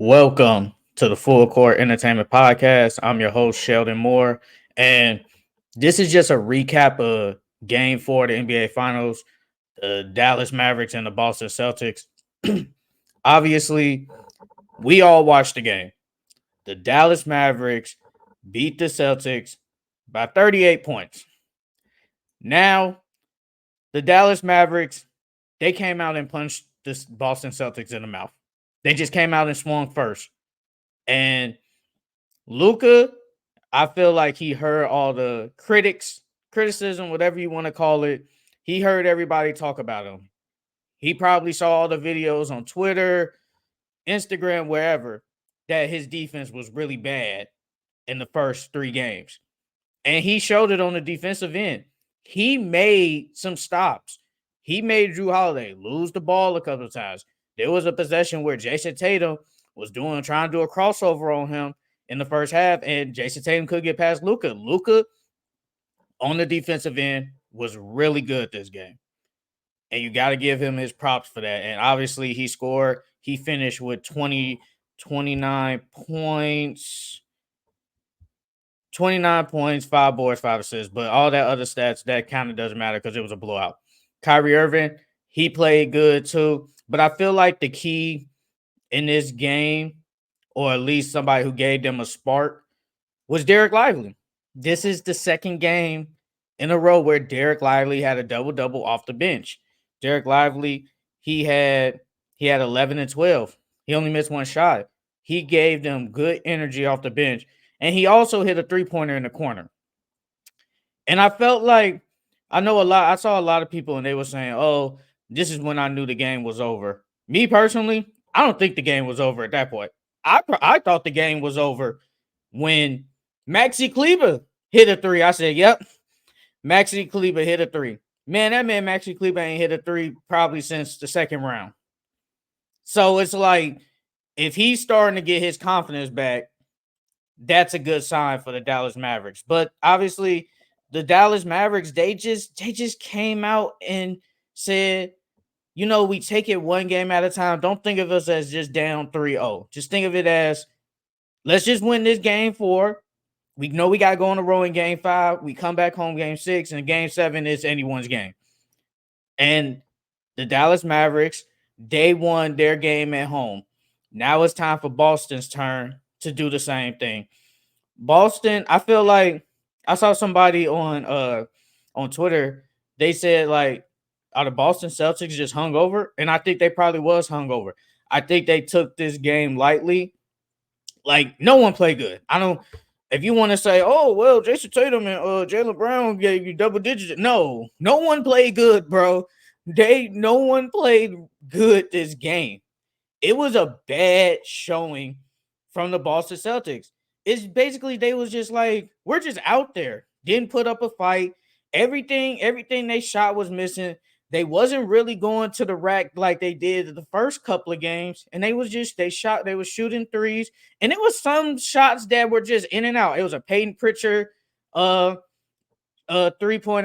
Welcome to the Full Court Entertainment Podcast. I'm your host, Sheldon Moore, and this is just a recap of Game 4 of the NBA Finals, the Dallas Mavericks and the Boston Celtics. Obviously, we all watched the game. The Dallas Mavericks beat the Celtics by 38 points. Now, the Dallas Mavericks, they came out and punched the Boston Celtics in the mouth. They just came out and swung first. And Luka, I feel like he heard all the criticism, whatever you want to call it. He heard everybody talk about him. He probably saw all the videos on Twitter, Instagram, wherever, that his defense was really bad in the first three games. And he showed it on the defensive end. He made some stops. He made Drew Holiday lose the ball a couple of times. There was a possession where Jason Tatum was trying to do a crossover on him in the first half, and Jason Tatum could get past Luka. Luka on the defensive end was really good this game. And you got to give him his props for that. And obviously he scored. He finished with 29 points. 29 points, 5 boards, 5 assists. But all that other stats, that kind of doesn't matter because it was a blowout. Kyrie Irving, he played good too. But I feel like the key in this game, or at least somebody who gave them a spark, was Derek Lively. This is the second game in a row where Derek Lively had a double-double off the bench. Derek Lively, he had 11 and 12. He only missed one shot. He gave them good energy off the bench. And he also hit a three-pointer in the corner. And I felt like, I saw a lot of people and they were saying, oh, this is when I knew the game was over. Me personally, I don't think the game was over at that point. I thought the game was over when Maxi Kleber hit a three. I said, yep, Maxi Kleber hit a three. Man, that man Maxi Kleber ain't hit a three probably since the second round. So it's like, if he's starting to get his confidence back, that's a good sign for the Dallas Mavericks. But obviously, the Dallas Mavericks, they just came out and said, we take it one game at a time. Don't think of us as just down 3-0. Just think of it as, let's just win this game 4. We know we got to go on the road in game 5. We come back home game 6, and game 7 is anyone's game. And the Dallas Mavericks, they won their game at home. Now it's time for Boston's turn to do the same thing. Boston, I feel like I saw somebody on Twitter. They said, like, are the Boston Celtics just hungover? And I think they probably was hungover. I think they took this game lightly. Like, no one played good. If you want to say, oh, well, Jason Tatum and Jaylen Brown gave you double digits. No one played good, bro. No one played good this game. It was a bad showing from the Boston Celtics. It's basically, they was just like, we're just out there. Didn't put up a fight. Everything they shot was missing. They wasn't really going to the rack like they did the first couple of games. And they were shooting threes. And it was some shots that were just in and out. It was a Peyton Pritchard three-pointer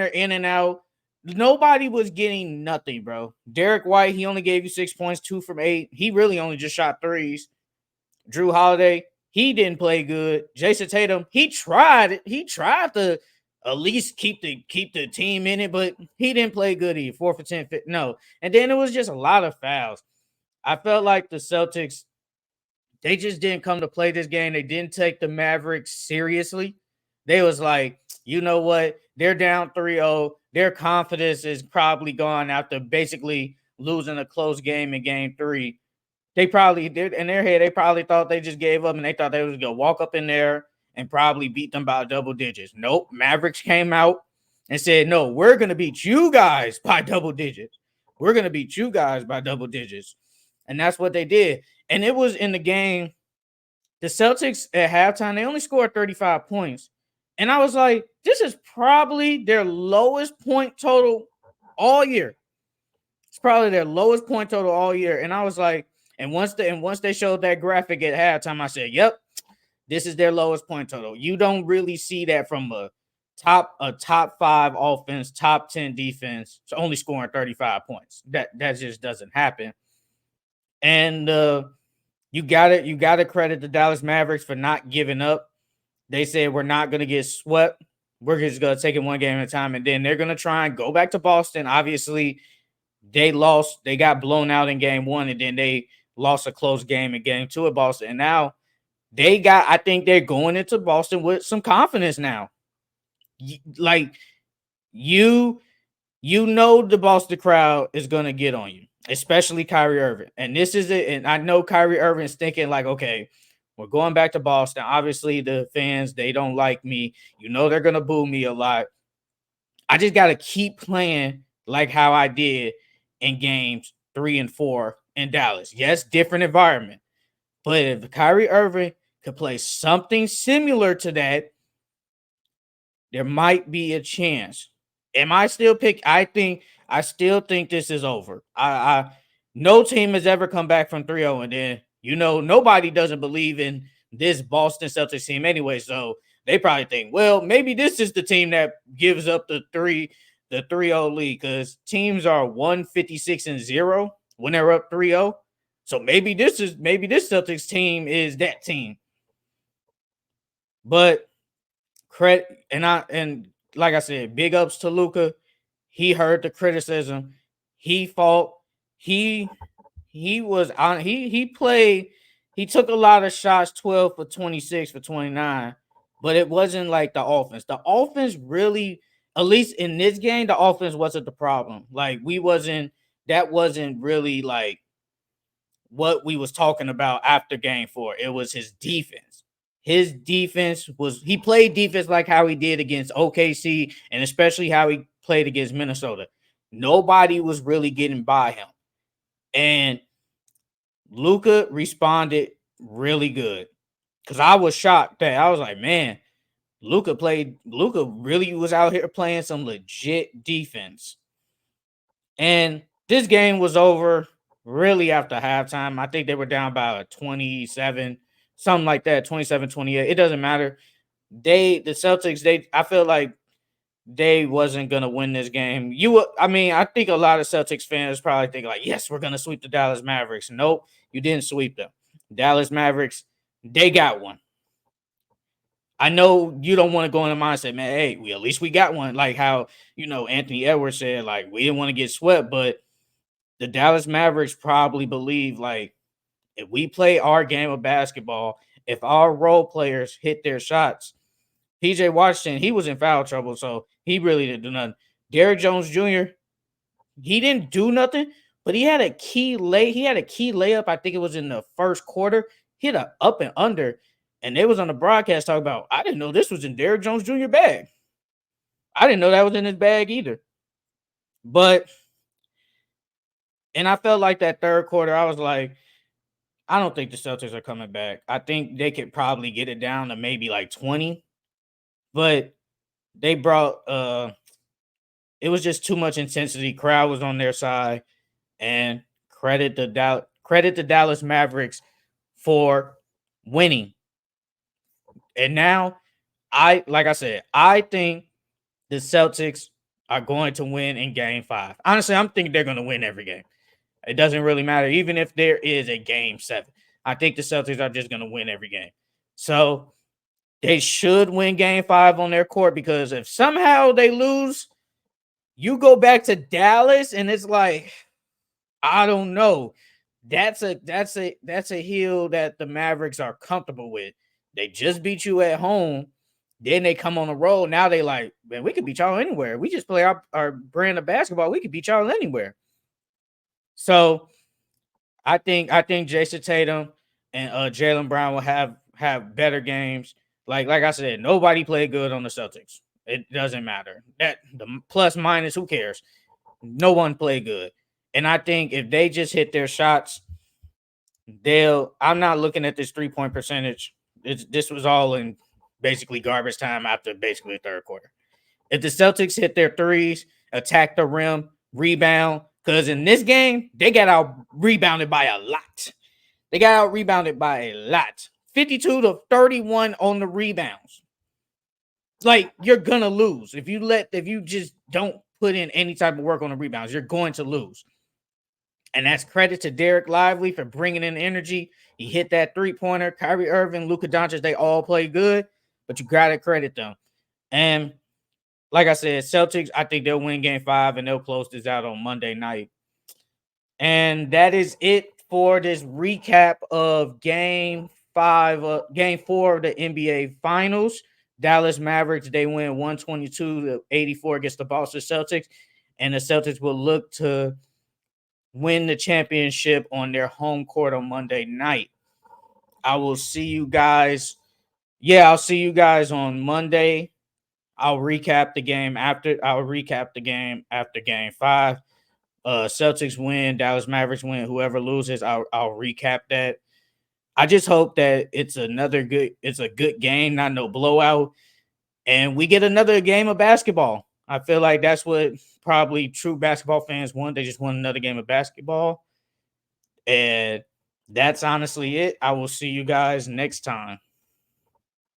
in and out. Nobody was getting nothing, bro. Derek White, he only gave you 6 points, 2 from 8. He really only just shot threes. Drew Holiday, he didn't play good. Jason Tatum, he tried to at least keep the team in it, but he didn't play good either. 4 for 10. No. And then it was just a lot of fouls. I felt like the Celtics, they just didn't come to play this game. They didn't take the Mavericks seriously. They was like, you know what? They're down 3-0. Their confidence is probably gone after basically losing a close game in game 3. They probably did in their head. They probably thought they just gave up and they thought they was going to walk up in there and probably beat them by double digits. Nope. Mavericks came out and said, no, we're going to beat you guys by double digits. We're going to beat you guys by double digits. And that's what they did. And it was in the game. The Celtics at halftime, they only scored 35 points. And I was like, this is probably their lowest point total all year. It's probably their lowest point total all year. And I was like, and once they showed that graphic at halftime, I said, yep, this is their lowest point total. You don't really see that from a top 5 offense, top 10 defense, so only scoring 35 points. That just doesn't happen. And You gotta credit the Dallas Mavericks for not giving up. They said we're not gonna get swept. We're just gonna take it one game at a time, and then they're gonna try and go back to Boston. Obviously, they lost. They got blown out in game one, and then they lost a close game in game two at Boston. And now I think they're going into Boston with some confidence now. Like you the Boston crowd is gonna get on you, especially Kyrie Irving. And this is it. And I know Kyrie Irving is thinking like, okay, we're going back to Boston. Obviously, the fans, they don't like me. They're gonna boo me a lot. I just gotta keep playing like how I did in games 3 and 4 in Dallas. Yes, different environment. But if Kyrie Irving could play something similar to that, there might be a chance. Am I still pick? I still think this is over. I no team has ever come back from 3-0, and then nobody doesn't believe in this Boston Celtics team anyway. So they probably think, well, maybe this is the team that gives up the 3-0 lead, because teams are 156-0 when they're up 3-0. So maybe this Celtics team is that team. But credit and like I said, big ups to Luka. He heard the criticism. He fought. He was on. He played. He took a lot of shots, 12 for 26 for 29, but it wasn't like the offense. The offense really, at least in this game, the offense wasn't the problem. Like that wasn't really like what we was talking about after game 4. It was his defense. His defense he played defense like how he did against OKC, and especially how he played against Minnesota. Nobody was really getting by him. And Luka responded really good. Because I was shocked that I was like, man, Luka really was out here playing some legit defense. And this game was over really after halftime. I think they were down by 27, something like that, 27-28. It doesn't matter. The Celtics, I feel like they wasn't gonna win this game. I think a lot of Celtics fans probably think like, yes, we're gonna sweep the Dallas Mavericks. Nope, you didn't sweep them. Dallas Mavericks, they got one. I know you don't want to go in the mindset, man. Hey, at least we got one. Like how Anthony Edwards said, like we didn't want to get swept, but the Dallas Mavericks probably believe like if we play our game of basketball, if our role players hit their shots. PJ Washington, he was in foul trouble, so he really didn't do nothing. Derrick Jones Jr., he didn't do nothing, but he had a key layup. I think it was in the first quarter. Hit a up and under, and they was on the broadcast talking about, I didn't know this was in Derrick Jones Jr. bag. I didn't know that was in his bag either. And I felt like that third quarter, I was like, I don't think the Celtics are coming back. I think they could probably get it down to maybe like 20, but they brought it was just too much intensity. Crowd was on their side, and credit the Dallas Mavericks for winning. And now, like I said, I think the Celtics are going to win in Game 5. Honestly, I'm thinking they're going to win every game. It doesn't really matter, even if there is a Game 7. I think the Celtics are just going to win every game. So they should win Game 5 on their court, because if somehow they lose, you go back to Dallas and it's like, I don't know. That's a hill that the Mavericks are comfortable with. They just beat you at home. Then they come on the road. Now they like, man, we could beat y'all anywhere. We just play our brand of basketball. We could beat y'all anywhere. So I think Jason Tatum and Jaylen Brown will have better games. Like I said, nobody played good on the Celtics. It doesn't matter. That the plus minus, who cares? No one played good. And I think if they just hit their shots, I'm not looking at this 3-point percentage. This was all in basically garbage time after basically the third quarter. If the Celtics hit their threes, attack the rim, rebound, because in this game, they got out rebounded by a lot. 52-31 on the rebounds. Like, you're gonna lose if you just don't put in any type of work on the rebounds. You're going to lose. And that's credit to Derek Lively for bringing in energy. He hit that three-pointer. Kyrie Irving, Luka Doncic, they all play good, but you got to credit them. And like I said, Celtics, I think they'll win game 5 and they'll close this out on Monday night. And that is it for this recap of game 4 of the NBA Finals. Dallas Mavericks, they win 122-84 against the Boston Celtics. And the Celtics will look to win the championship on their home court on Monday night. I will see you guys. Yeah, I'll see you guys on Monday. I'll recap the game after game 5. Celtics win, Dallas Mavericks win. Whoever loses, I'll recap that. I just hope that it's a good game, not no blowout, and we get another game of basketball. I feel like that's what probably true basketball fans want. They just want another game of basketball. And that's honestly it. I will see you guys next time.